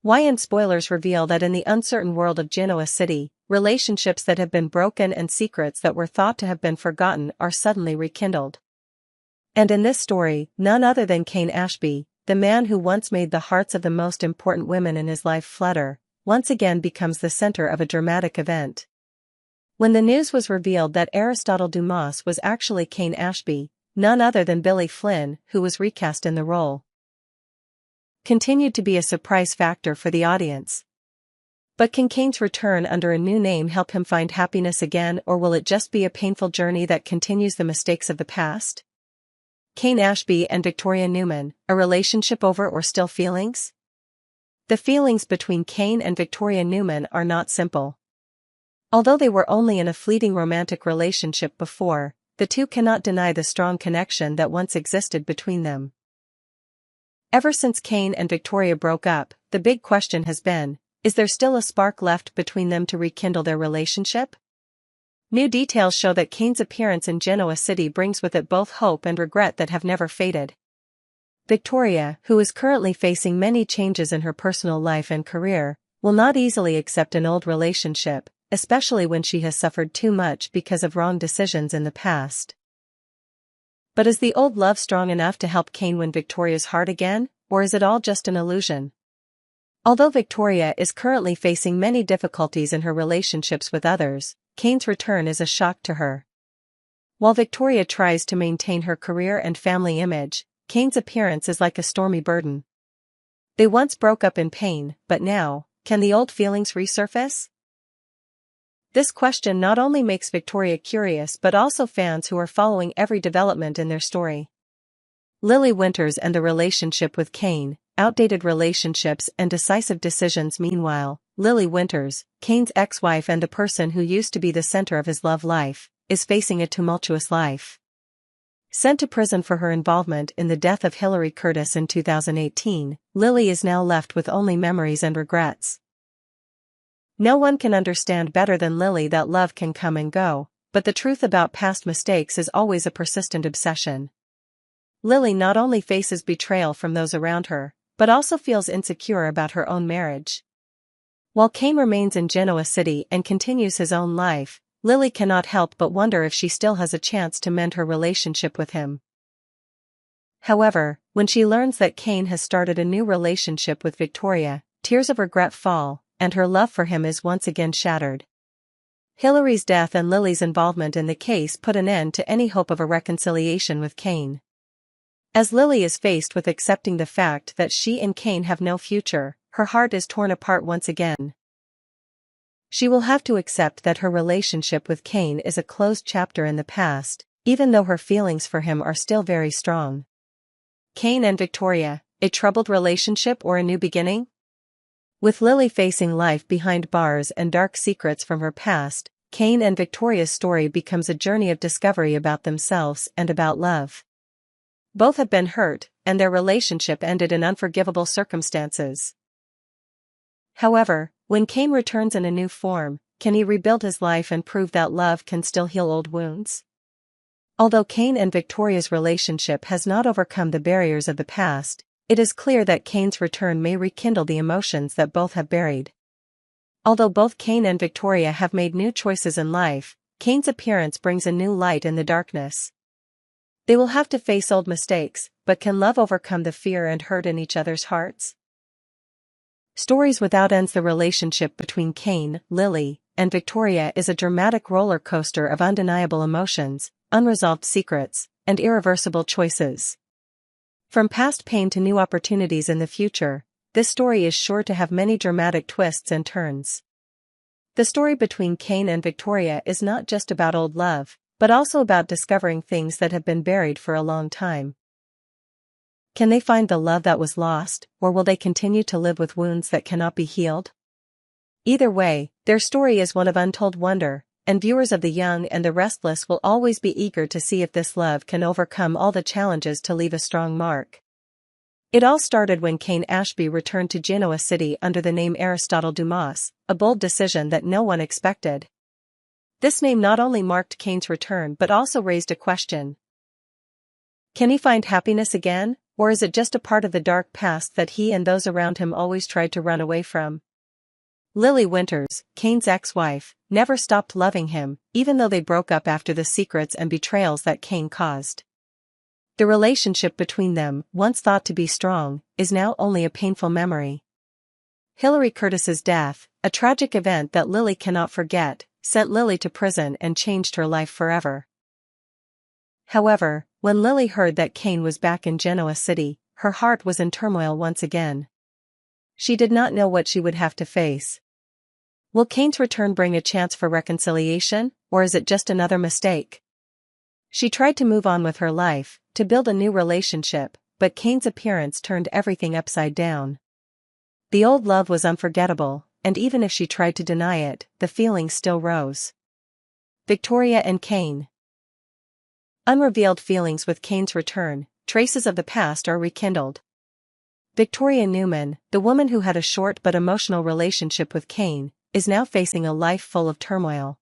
Y&R Spoilers reveal that in the uncertain world of Genoa City, relationships that have been broken and secrets that were thought to have been forgotten are suddenly rekindled. And in this story, none other than Cane Ashby, the man who once made the hearts of the most important women in his life flutter, once again becomes the center of a dramatic event. When the news was revealed that Aristotle Dumas was actually Cane Ashby, none other than Billy Flynn, who was recast in the role, continued to be a surprise factor for the audience. But can Cain's return under a new name help him find happiness again, or will it just be a painful journey that continues the mistakes of the past? Cane Ashby and Victoria Newman, a relationship over or still feelings? The feelings between Cain and Victoria Newman are not simple. Although they were only in a fleeting romantic relationship before, the two cannot deny the strong connection that once existed between them. Ever since Cain and Victoria broke up, the big question has been, is there still a spark left between them to rekindle their relationship? New details show that Cain's appearance in Genoa City brings with it both hope and regret that have never faded. Victoria, who is currently facing many changes in her personal life and career, will not easily accept an old relationship, especially when she has suffered too much because of wrong decisions in the past. But is the old love strong enough to help Cain win Victoria's heart again, or is it all just an illusion? Although Victoria is currently facing many difficulties in her relationships with others, Cain's return is a shock to her. While Victoria tries to maintain her career and family image, Cain's appearance is like a stormy burden. They once broke up in pain, but now, can the old feelings resurface? This question not only makes Victoria curious but also fans who are following every development in their story. Lily Winters and the relationship with Cain, outdated relationships and decisive decisions. Meanwhile, Lily Winters, Cain's ex-wife and the person who used to be the center of his love life, is facing a tumultuous life. Sent to prison for her involvement in the death of Hillary Curtis in 2018, Lily is now left with only memories and regrets. No one can understand better than Lily that love can come and go, but the truth about past mistakes is always a persistent obsession. Lily not only faces betrayal from those around her, but also feels insecure about her own marriage. While Cain remains in Genoa City and continues his own life, Lily cannot help but wonder if she still has a chance to mend her relationship with him. However, when she learns that Cain has started a new relationship with Victoria, tears of regret fall, and her love for him is once again shattered. Hillary's death and Lily's involvement in the case put an end to any hope of a reconciliation with Cain. As Lily is faced with accepting the fact that she and Cain have no future, her heart is torn apart once again. She will have to accept that her relationship with Cain is a closed chapter in the past, even though her feelings for him are still very strong. Cain and Victoria, a troubled relationship or a new beginning? With Lily facing life behind bars and dark secrets from her past, Cain and Victoria's story becomes a journey of discovery about themselves and about love. Both have been hurt, and their relationship ended in unforgivable circumstances. However, when Cain returns in a new form, can he rebuild his life and prove that love can still heal old wounds? Although Cain and Victoria's relationship has not overcome the barriers of the past, it is clear that Cain's return may rekindle the emotions that both have buried. Although both Cain and Victoria have made new choices in life, Cain's appearance brings a new light in the darkness. They will have to face old mistakes, but can love overcome the fear and hurt in each other's hearts? Stories Without Ends. The relationship between Cain, Lily, and Victoria is a dramatic roller coaster of undeniable emotions, unresolved secrets, and irreversible choices. From past pain to new opportunities in the future, this story is sure to have many dramatic twists and turns. The story between Cain and Victoria is not just about old love, but also about discovering things that have been buried for a long time. Can they find the love that was lost, or will they continue to live with wounds that cannot be healed? Either way, their story is one of untold wonder, and viewers of The Young and the Restless will always be eager to see if this love can overcome all the challenges to leave a strong mark. It all started when Cane Ashby returned to Genoa City under the name Aristotle Dumas, a bold decision that no one expected. This name not only marked Cain's return but also raised a question. Can he find happiness again, Or is it just a part of the dark past that he and those around him always tried to run away from? Lily Winters, Cain's ex-wife, never stopped loving him, even though they broke up after the secrets and betrayals that Cain caused. The relationship between them, once thought to be strong, is now only a painful memory. Hilary Curtis's death, a tragic event that Lily cannot forget, sent Lily to prison and changed her life forever. However, when Lily heard that Cain was back in Genoa City, her heart was in turmoil once again. She did not know what she would have to face. Will Cain's return bring a chance for reconciliation, or is it just another mistake? She tried to move on with her life, to build a new relationship, but Cain's appearance turned everything upside down. The old love was unforgettable, and even if she tried to deny it, the feelings still rose. Victoria and Cain. Unrevealed feelings with Cain's return, traces of the past are rekindled. Victoria Newman, the woman who had a short but emotional relationship with Cain, is now facing a life full of turmoil.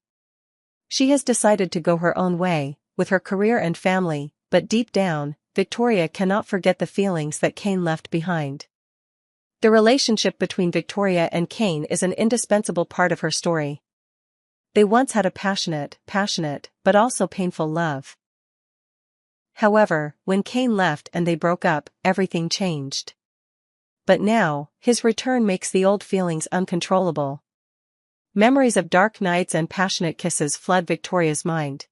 She has decided to go her own way, with her career and family, but deep down, Victoria cannot forget the feelings that Cain left behind. The relationship between Victoria and Cain is an indispensable part of her story. They once had a passionate, but also painful love. However, when Cain left and they broke up, everything changed. But now, his return makes the old feelings uncontrollable. Memories of dark nights and passionate kisses flood Victoria's mind.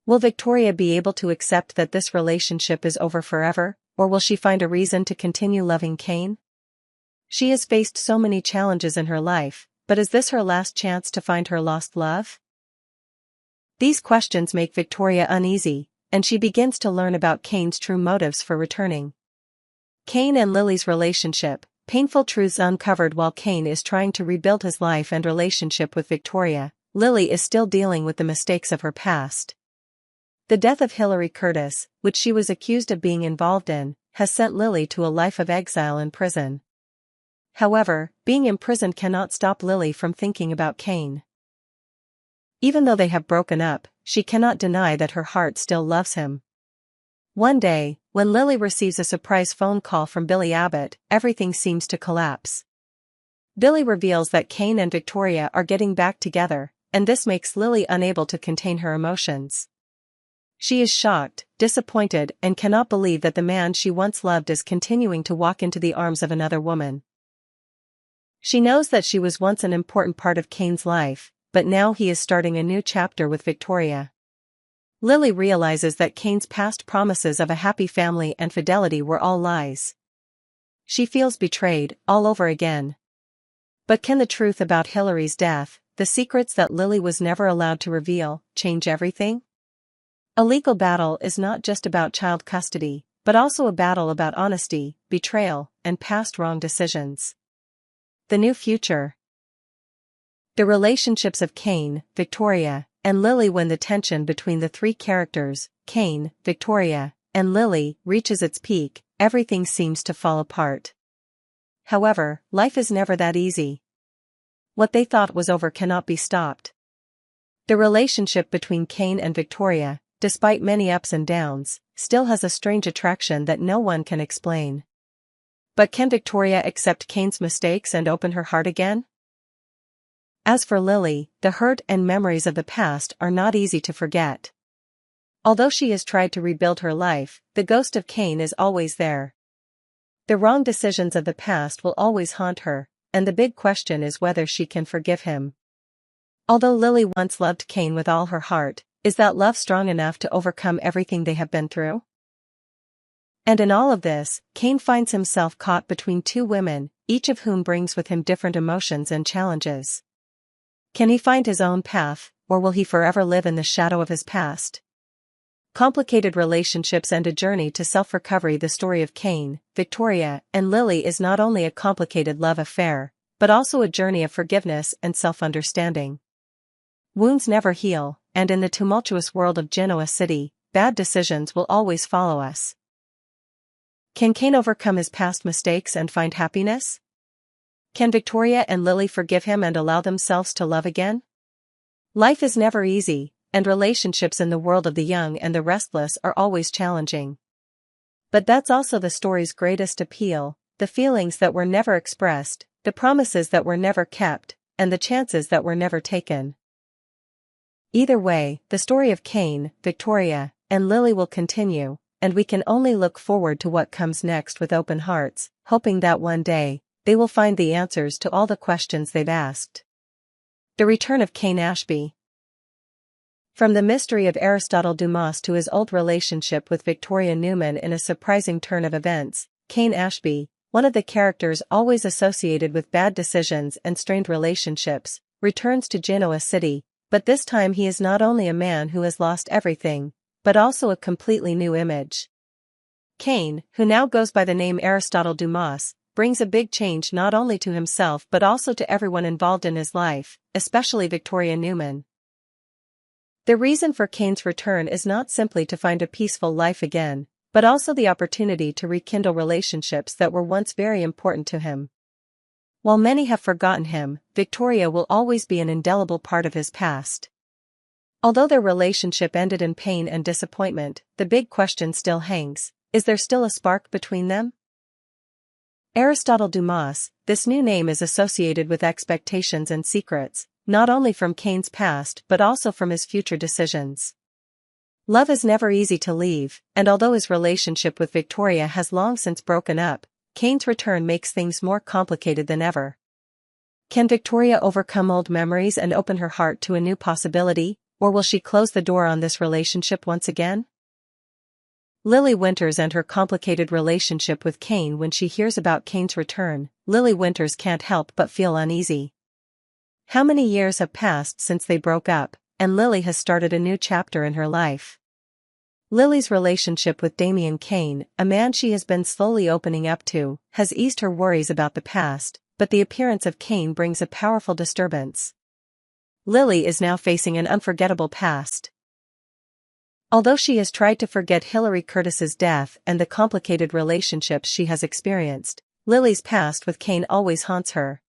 Will Victoria be able to accept that this relationship is over forever, or will she find a reason to continue loving Cain? She has faced so many challenges in her life, but is this her last chance to find her lost love? These questions make Victoria uneasy, and she begins to learn about Cain's true motives for returning. Cain and Lily's relationship, painful truths uncovered while Cain is trying to rebuild his life and relationship with Victoria. Lily is still dealing with the mistakes of her past. The death of Hilary Curtis, which she was accused of being involved in, has sent Lily to a life of exile in prison. However, being imprisoned cannot stop Lily from thinking about Cain. Even though they have broken up, she cannot deny that her heart still loves him. One day, when Lily receives a surprise phone call from Billy Abbott, everything seems to collapse. Billy reveals that Cain and Victoria are getting back together, and this makes Lily unable to contain her emotions. She is shocked, disappointed, and cannot believe that the man she once loved is continuing to walk into the arms of another woman. She knows that she was once an important part of Cain's life, but now he is starting a new chapter with Victoria. Lily realizes that Cain's past promises of a happy family and fidelity were all lies. She feels betrayed, all over again. But can the truth about Hilary's death, the secrets that Lily was never allowed to reveal, change everything? A legal battle is not just about child custody, but also a battle about honesty, betrayal, and past wrong decisions. The new future. The relationships of Cain, Victoria, and Lily. When the tension between the three characters, Cain, Victoria, and Lily, reaches its peak, everything seems to fall apart. However, life is never that easy. What they thought was over cannot be stopped. The relationship between Cain and Victoria, despite many ups and downs, still has a strange attraction that no one can explain. But can Victoria accept Cain's mistakes and open her heart again? As for Lily, the hurt and memories of the past are not easy to forget. Although she has tried to rebuild her life, the ghost of Cain is always there. The wrong decisions of the past will always haunt her, and the big question is whether she can forgive him. Although Lily once loved Cain with all her heart, is that love strong enough to overcome everything they have been through? And in all of this, Cain finds himself caught between two women, each of whom brings with him different emotions and challenges. Can he find his own path, or will he forever live in the shadow of his past? Complicated relationships and a journey to self-recovery. The story of Cain, Victoria, and Lily is not only a complicated love affair, but also a journey of forgiveness and self-understanding. Wounds never heal, and in the tumultuous world of Genoa City, bad decisions will always follow us. Can Cain overcome his past mistakes and find happiness? Can Victoria and Lily forgive him and allow themselves to love again? Life is never easy, and relationships in the world of the young and the restless are always challenging. But that's also the story's greatest appeal, the feelings that were never expressed, the promises that were never kept, and the chances that were never taken. Either way, the story of Cain, Victoria, and Lily will continue, and we can only look forward to what comes next with open hearts, hoping that one day, they will find the answers to all the questions they've asked. The Return of Cane Ashby. From the mystery of Aristotle Dumas to his old relationship with Victoria Newman in a surprising turn of events, Cane Ashby, one of the characters always associated with bad decisions and strained relationships, returns to Genoa City, but this time he is not only a man who has lost everything, but also a completely new image. Cain, who now goes by the name Aristotle Dumas, brings a big change not only to himself but also to everyone involved in his life, especially Victoria Newman. The reason for Cain's return is not simply to find a peaceful life again, but also the opportunity to rekindle relationships that were once very important to him. While many have forgotten him, Victoria will always be an indelible part of his past. Although their relationship ended in pain and disappointment, the big question still hangs: is there still a spark between them? Aristotle Dumas, this new name is associated with expectations and secrets, not only from Cain's past but also from his future decisions. Love is never easy to leave, and although his relationship with Victoria has long since broken up, Cain's return makes things more complicated than ever. Can Victoria overcome old memories and open her heart to a new possibility, or will she close the door on this relationship once again? Lily Winters and her complicated relationship with Cain. When she hears about Cain's return, Lily Winters can't help but feel uneasy. How many years have passed since they broke up, and Lily has started a new chapter in her life. Lily's relationship with Damien Cain, a man she has been slowly opening up to, has eased her worries about the past, but the appearance of Cain brings a powerful disturbance. Lily is now facing an unforgettable past. Although she has tried to forget Hilary Curtis's death and the complicated relationships she has experienced, Lily's past with Cain always haunts her.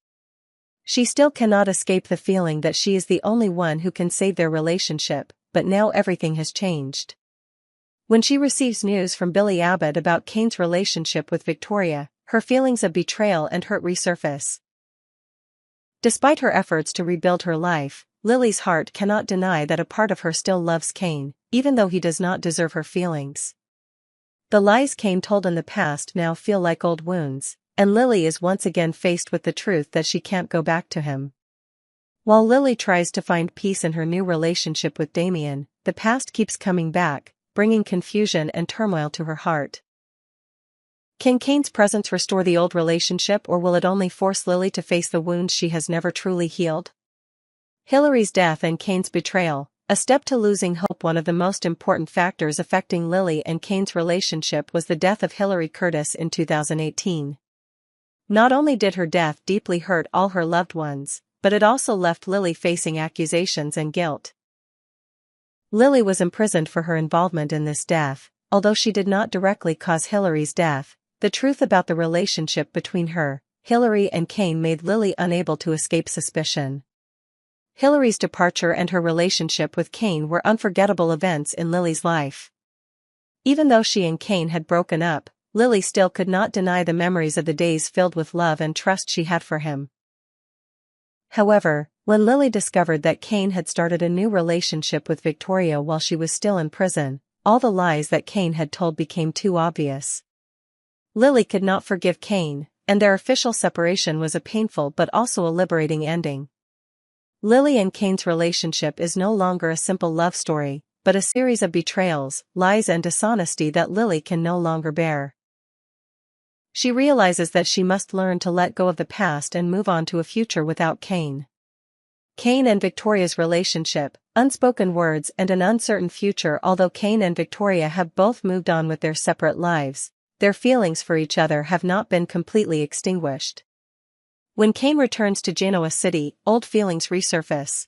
She still cannot escape the feeling that she is the only one who can save their relationship, but now everything has changed. When she receives news from Billy Abbott about Cain's relationship with Victoria, her feelings of betrayal and hurt resurface. Despite her efforts to rebuild her life, Lily's heart cannot deny that a part of her still loves Cain, even though he does not deserve her feelings. The lies Cain told in the past now feel like old wounds, and Lily is once again faced with the truth that she can't go back to him. While Lily tries to find peace in her new relationship with Damien, the past keeps coming back, bringing confusion and turmoil to her heart. Can Cain's presence restore the old relationship, or will it only force Lily to face the wounds she has never truly healed? Hilary's death and Cain's betrayal, a step to losing hope. One of the most important factors affecting Lily and Cain's relationship was the death of Hilary Curtis in 2018. Not only did her death deeply hurt all her loved ones, but it also left Lily facing accusations and guilt. Lily was imprisoned for her involvement in this death. Although she did not directly cause Hilary's death, the truth about the relationship between her, Hilary, and Cain made Lily unable to escape suspicion. Hilary's departure and her relationship with Cain were unforgettable events in Lily's life. Even though she and Cain had broken up, Lily still could not deny the memories of the days filled with love and trust she had for him. However, when Lily discovered that Cain had started a new relationship with Victoria while she was still in prison, all the lies that Cain had told became too obvious. Lily could not forgive Cain, and their official separation was a painful but also a liberating ending. Lily and Cain's relationship is no longer a simple love story, but a series of betrayals, lies, and dishonesty that Lily can no longer bear. She realizes that she must learn to let go of the past and move on to a future without Cain. Cain and Victoria's relationship, unspoken words, and an uncertain future. Although Cain and Victoria have both moved on with their separate lives, their feelings for each other have not been completely extinguished. When Cain returns to Genoa City, old feelings resurface.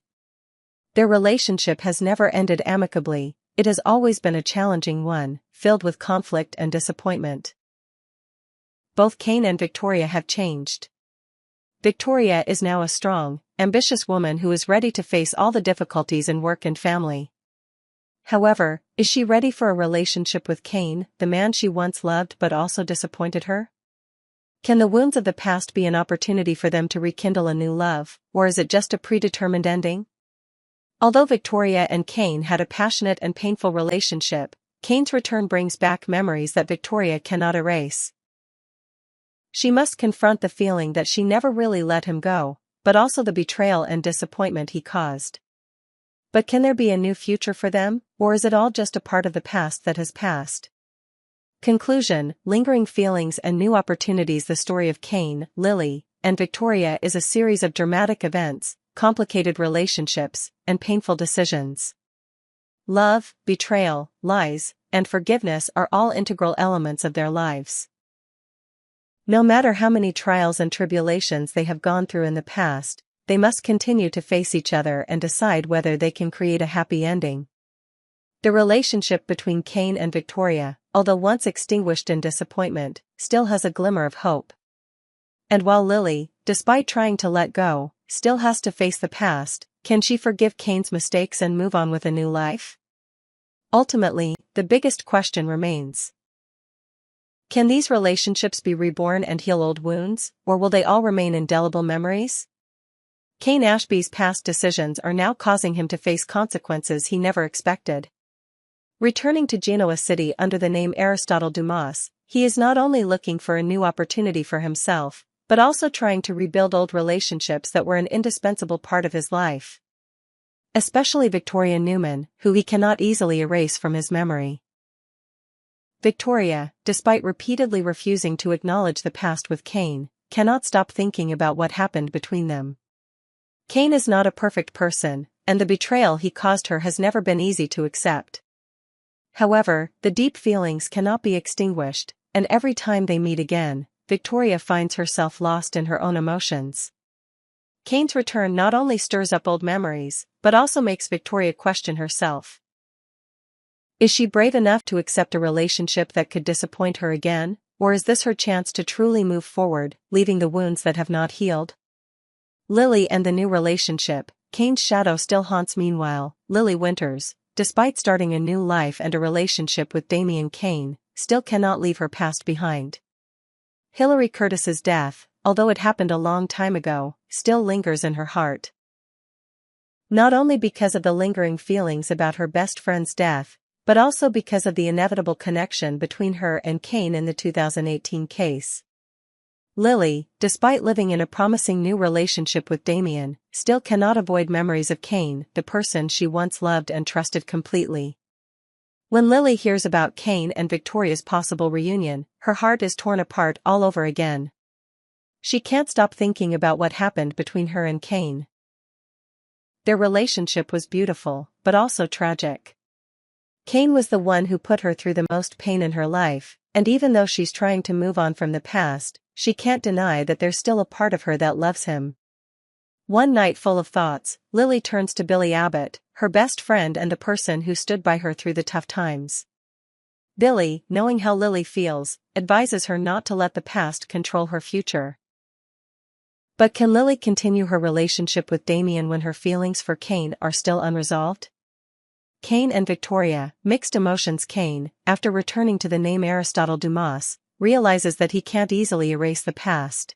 Their relationship has never ended amicably, it has always been a challenging one, filled with conflict and disappointment. Both Cain and Victoria have changed. Victoria is now a strong, ambitious woman who is ready to face all the difficulties in work and family. However, is she ready for a relationship with Cain, the man she once loved but also disappointed her? Can the wounds of the past be an opportunity for them to rekindle a new love, or is it just a predetermined ending? Although Victoria and Cain had a passionate and painful relationship, Cain's return brings back memories that Victoria cannot erase. She must confront the feeling that she never really let him go, but also the betrayal and disappointment he caused. But can there be a new future for them, or is it all just a part of the past that has passed? Conclusion: lingering feelings and new opportunities. The story of Cain, Lily, and Victoria is a series of dramatic events, complicated relationships, and painful decisions. Love, betrayal, lies, and forgiveness are all integral elements of their lives. No matter how many trials and tribulations they have gone through in the past, they must continue to face each other and decide whether they can create a happy ending. The relationship between Cain and Victoria, although once extinguished in disappointment, still has a glimmer of hope. And while Lily, despite trying to let go, still has to face the past, can she forgive Cain's mistakes and move on with a new life? Ultimately, the biggest question remains: can these relationships be reborn and heal old wounds, or will they all remain indelible memories? Cane Ashby's past decisions are now causing him to face consequences he never expected. Returning to Genoa City under the name Aristotle Dumas, he is not only looking for a new opportunity for himself, but also trying to rebuild old relationships that were an indispensable part of his life. Especially Victoria Newman, who he cannot easily erase from his memory. Victoria, despite repeatedly refusing to acknowledge the past with Cain, cannot stop thinking about what happened between them. Cain is not a perfect person, and the betrayal he caused her has never been easy to accept. However, the deep feelings cannot be extinguished, and every time they meet again, Victoria finds herself lost in her own emotions. Cain's return not only stirs up old memories, but also makes Victoria question herself. Is she brave enough to accept a relationship that could disappoint her again, or is this her chance to truly move forward, leaving the wounds that have not healed? Lily and the new relationship. Cain's shadow still haunts. Meanwhile, Lily Winters, despite starting a new life and a relationship with Damian Cain, still cannot leave her past behind. Hilary Curtis's death, although it happened a long time ago, still lingers in her heart. Not only because of the lingering feelings about her best friend's death, but also because of the inevitable connection between her and Cain in the 2018 case. Lily, despite living in a promising new relationship with Damian, still cannot avoid memories of Cain, the person she once loved and trusted completely. When Lily hears about Cain and Victoria's possible reunion, her heart is torn apart all over again. She can't stop thinking about what happened between her and Cain. Their relationship was beautiful, but also tragic. Cain was the one who put her through the most pain in her life, and even though she's trying to move on from the past, she can't deny that there's still a part of her that loves him. One night full of thoughts, Lily turns to Billy Abbott, her best friend and the person who stood by her through the tough times. Billy, knowing how Lily feels, advises her not to let the past control her future. But can Lily continue her relationship with Damian when her feelings for Cain are still unresolved? Cain and Victoria, mixed emotions. Cain, after returning to the name Aristotle Dumas, realizes that he can't easily erase the past.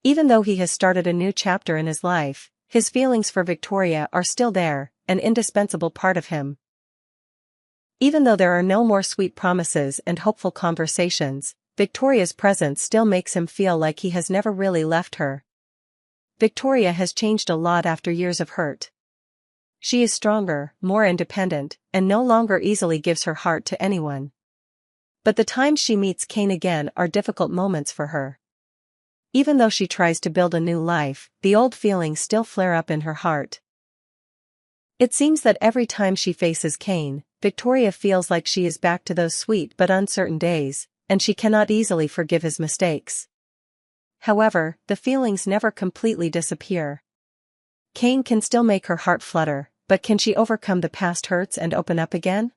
Even though he has started a new chapter in his life, his feelings for Victoria are still there, an indispensable part of him. Even though there are no more sweet promises and hopeful conversations, Victoria's presence still makes him feel like he has never really left her. Victoria has changed a lot after years of hurt. She is stronger, more independent, and no longer easily gives her heart to anyone. But the times she meets Cain again are difficult moments for her. Even though she tries to build a new life, the old feelings still flare up in her heart. It seems that every time she faces Cain, Victoria feels like she is back to those sweet but uncertain days, and she cannot easily forgive his mistakes. However, the feelings never completely disappear. Cain can still make her heart flutter, but can she overcome the past hurts and open up again?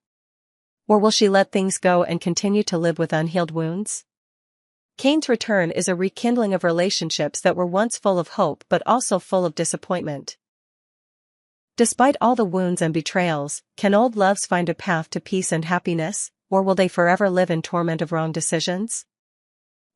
Or will she let things go and continue to live with unhealed wounds? Cain's return is a rekindling of relationships that were once full of hope but also full of disappointment. Despite all the wounds and betrayals, can old loves find a path to peace and happiness, or will they forever live in torment of wrong decisions?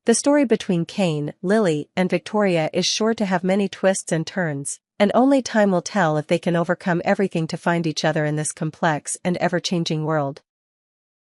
The story between Cain, Lily, and Victoria is sure to have many twists and turns, and only time will tell if they can overcome everything to find each other in this complex and ever-changing world.